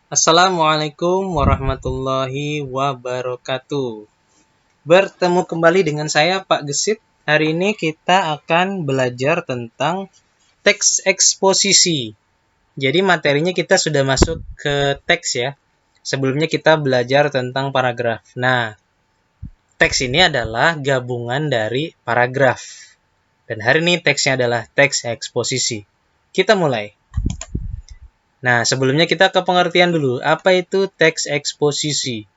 Assalamualaikum warahmatullahi wabarakatuh. Bertemu kembali dengan saya Pak Gesit. Hari ini kita akan belajar tentang teks eksposisi. Jadi materinya kita sudah masuk ke teks ya. Sebelumnya kita belajar tentang paragraf. Nah, teks ini adalah gabungan dari paragraf. Dan hari ini teksnya adalah teks eksposisi. Kita mulai. Nah, sebelumnya kita ke pengertian dulu. Apa itu teks eksposisi?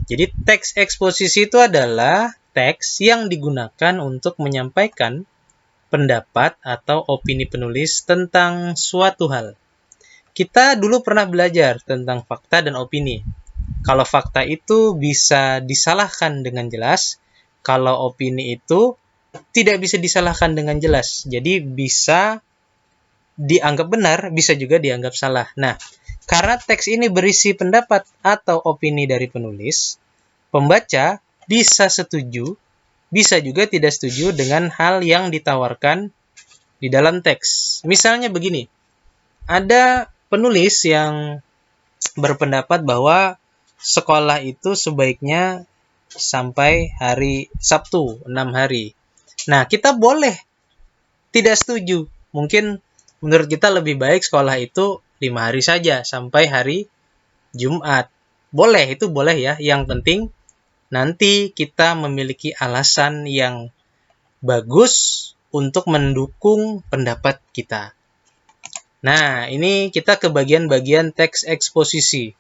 Jadi teks eksposisi itu adalah teks yang digunakan untuk menyampaikan pendapat atau opini penulis tentang suatu hal. Kita dulu pernah belajar tentang fakta dan opini. Kalau fakta itu bisa disalahkan dengan jelas, kalau opini itu tidak bisa disalahkan dengan jelas. Jadi bisa dianggap benar, bisa juga dianggap salah. Nah, karena teks ini berisi pendapat atau opini dari penulis, pembaca bisa setuju, bisa juga tidak setuju dengan hal yang ditawarkan di dalam teks. Misalnya begini, ada penulis yang berpendapat bahwa sekolah itu sebaiknya sampai hari Sabtu, 6 hari. Nah, kita boleh tidak setuju. Mungkin menurut kita lebih baik sekolah itu 5 hari saja, sampai hari Jumat. Boleh, itu boleh ya. Yang penting nanti kita memiliki alasan yang bagus untuk mendukung pendapat kita. Nah, ini kita ke bagian-bagian teks eksposisi.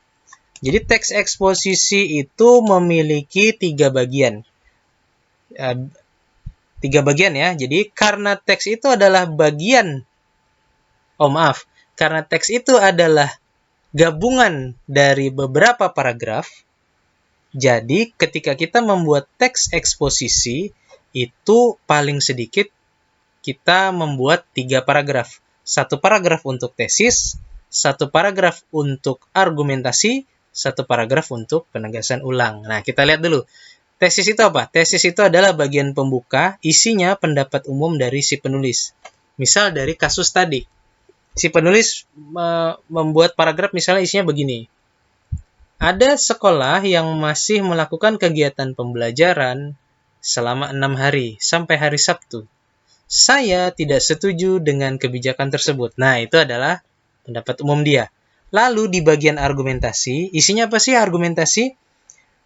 Jadi teks eksposisi itu memiliki 3 bagian. 3 bagian ya. Jadi karena teks itu adalah karena teks itu adalah gabungan dari beberapa paragraf, jadi ketika kita membuat teks eksposisi, itu paling sedikit kita membuat 3 paragraf. 1 paragraf untuk tesis, 1 paragraf untuk argumentasi, 1 paragraf untuk penegasan ulang. Nah, kita lihat dulu. Tesis itu apa? Tesis itu adalah bagian pembuka, isinya pendapat umum dari si penulis. Misal dari kasus tadi. Si penulis membuat paragraf misalnya isinya begini. Ada sekolah yang masih melakukan kegiatan pembelajaran selama 6 hari sampai hari Sabtu. Saya tidak setuju dengan kebijakan tersebut. Nah, itu adalah pendapat umum dia. Lalu di bagian argumentasi, isinya apa sih argumentasi?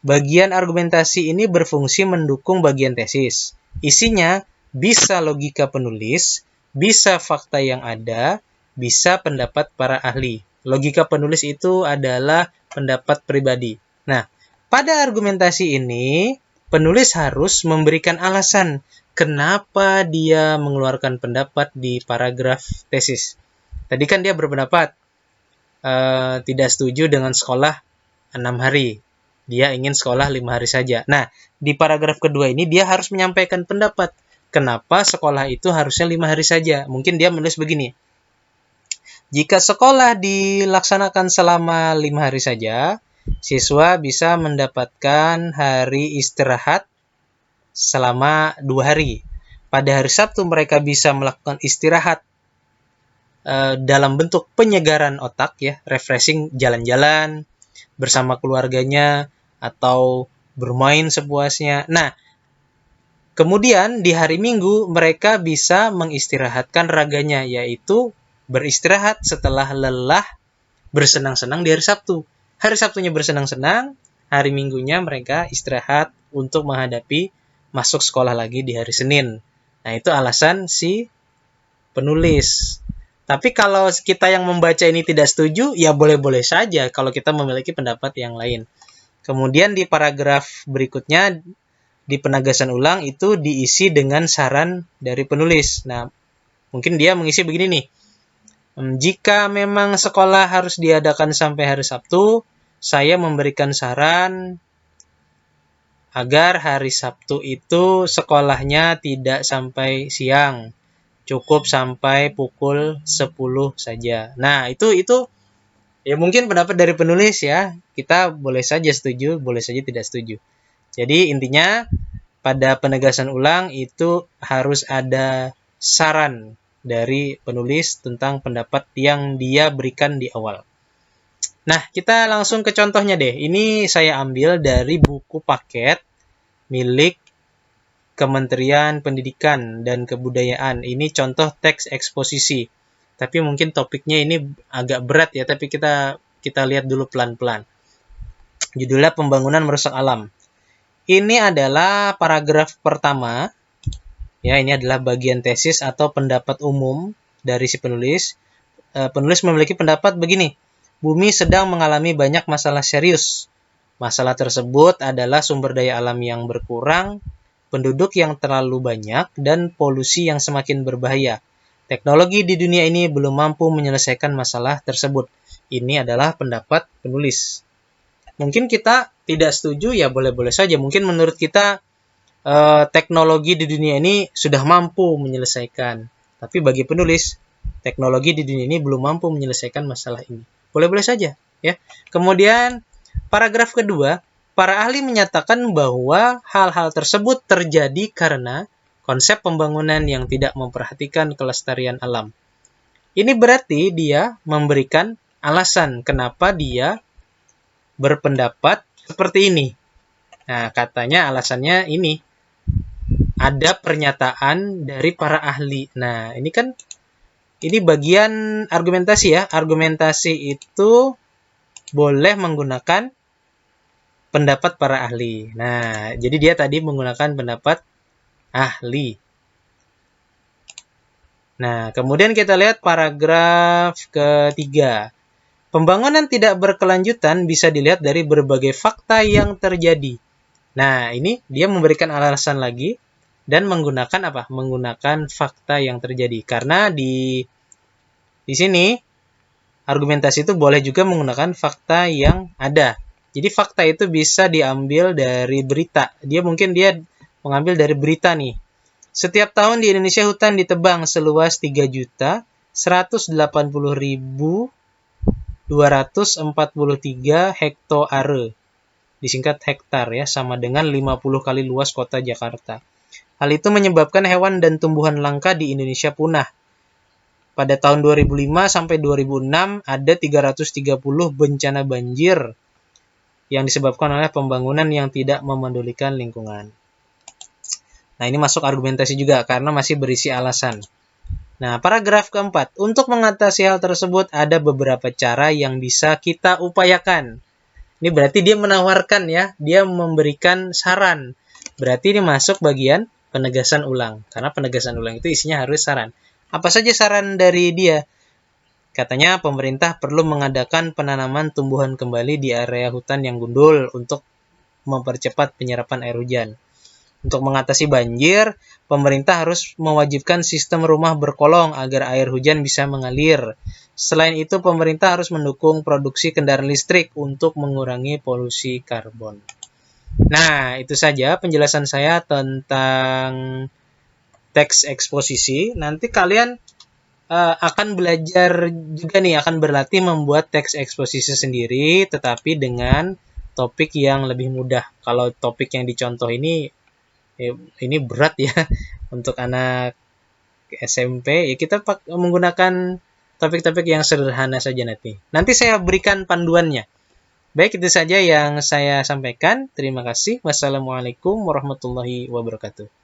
Bagian argumentasi ini berfungsi mendukung bagian tesis. Isinya bisa logika penulis, bisa fakta yang ada, bisa pendapat para ahli. Logika penulis itu adalah pendapat pribadi. Nah, pada argumentasi ini, penulis harus memberikan alasan kenapa dia mengeluarkan pendapat di paragraf tesis. Tadi kan dia berpendapat tidak setuju dengan sekolah 6 hari. Dia ingin sekolah 5 hari saja. Nah, di paragraf kedua ini dia harus menyampaikan pendapat. Kenapa sekolah itu harusnya 5 hari saja? Mungkin dia menulis begini. Jika sekolah dilaksanakan selama 5 hari saja, siswa bisa mendapatkan hari istirahat selama 2 hari. Pada hari Sabtu mereka bisa melakukan istirahat dalam bentuk penyegaran otak ya, refreshing, jalan-jalan bersama keluarganya atau bermain sepuasnya. Nah, kemudian di hari Minggu mereka bisa mengistirahatkan raganya, yaitu beristirahat setelah lelah bersenang-senang di hari Sabtu. Hari Sabtunya bersenang-senang, hari Minggunya mereka istirahat untuk menghadapi masuk sekolah lagi di hari Senin. Nah, itu alasan si penulis. Tapi kalau kita yang membaca ini tidak setuju, ya boleh-boleh saja kalau kita memiliki pendapat yang lain. Kemudian di paragraf berikutnya, di penegasan ulang itu diisi dengan saran dari penulis. Nah, mungkin dia mengisi begini nih. Jika memang sekolah harus diadakan sampai hari Sabtu, saya memberikan saran agar hari Sabtu itu sekolahnya tidak sampai siang, cukup sampai pukul 10 saja. Nah, itu ya mungkin pendapat dari penulis ya. Kita boleh saja setuju, boleh saja tidak setuju. Jadi intinya pada penegasan ulang itu harus ada saran dari penulis tentang pendapat yang dia berikan di awal. Nah, kita langsung ke contohnya deh. Ini saya ambil dari buku paket milik Kementerian Pendidikan dan Kebudayaan. Ini contoh teks eksposisi. Tapi mungkin topiknya ini agak berat ya, tapi kita lihat dulu pelan-pelan. Judulnya Pembangunan Merusak Alam. Ini adalah paragraf pertama. Ya, ini adalah bagian tesis atau pendapat umum dari si penulis. Penulis memiliki pendapat begini. Bumi sedang mengalami banyak masalah serius. Masalah tersebut adalah sumber daya alam yang berkurang, penduduk yang terlalu banyak, dan polusi yang semakin berbahaya. Teknologi di dunia ini belum mampu menyelesaikan masalah tersebut. Ini adalah pendapat penulis. Mungkin kita tidak setuju, ya boleh-boleh saja. Mungkin menurut kita teknologi di dunia ini sudah mampu menyelesaikan. Tapi bagi penulis, teknologi di dunia ini belum mampu menyelesaikan masalah ini. Boleh-boleh saja, ya. Kemudian paragraf kedua, para ahli menyatakan bahwa hal-hal tersebut terjadi karena konsep pembangunan yang tidak memperhatikan kelestarian alam. Ini berarti dia memberikan alasan kenapa dia berpendapat seperti ini. Nah, katanya alasannya ini. Ada pernyataan dari para ahli. Nah, ini bagian argumentasi ya. Argumentasi itu boleh menggunakan pendapat para ahli. Nah, jadi dia tadi menggunakan pendapat ahli. Nah, kemudian kita lihat paragraf ketiga. Pembangunan tidak berkelanjutan bisa dilihat dari berbagai fakta yang terjadi. Nah, ini dia memberikan alasan lagi dan menggunakan apa? Menggunakan fakta yang terjadi. Karena di sini argumentasi itu boleh juga menggunakan fakta yang ada. Jadi fakta itu bisa diambil dari berita. Dia mengambil dari berita nih. Setiap tahun di Indonesia hutan ditebang seluas 3.180.243 hektare. Disingkat hektar ya, sama dengan 50 kali luas kota Jakarta. Hal itu menyebabkan hewan dan tumbuhan langka di Indonesia punah. Pada tahun 2005 sampai 2006 ada 330 bencana banjir yang disebabkan oleh pembangunan yang tidak memedulikan lingkungan. Nah, ini masuk argumentasi juga karena masih berisi alasan. Nah, paragraf keempat. Untuk mengatasi hal tersebut ada beberapa cara yang bisa kita upayakan. Ini berarti dia menawarkan ya, dia memberikan saran. Berarti ini masuk bagian penegasan ulang. Karena penegasan ulang itu isinya harus saran. Apa saja saran dari dia? Katanya pemerintah perlu mengadakan penanaman tumbuhan kembali di area hutan yang gundul untuk mempercepat penyerapan air hujan. Untuk mengatasi banjir, pemerintah harus mewajibkan sistem rumah berkolong agar air hujan bisa mengalir. Selain itu, pemerintah harus mendukung produksi kendaraan listrik untuk mengurangi polusi karbon. Nah, itu saja penjelasan saya tentang teks eksposisi. Nanti kalian akan belajar juga nih, akan berlatih membuat teks eksposisi sendiri, tetapi dengan topik yang lebih mudah. Kalau topik yang dicontoh ini berat ya untuk anak SMP, ya kita menggunakan topik-topik yang sederhana saja nanti. Nanti saya berikan panduannya. Baik, itu saja yang saya sampaikan. Terima kasih. Wassalamualaikum warahmatullahi wabarakatuh.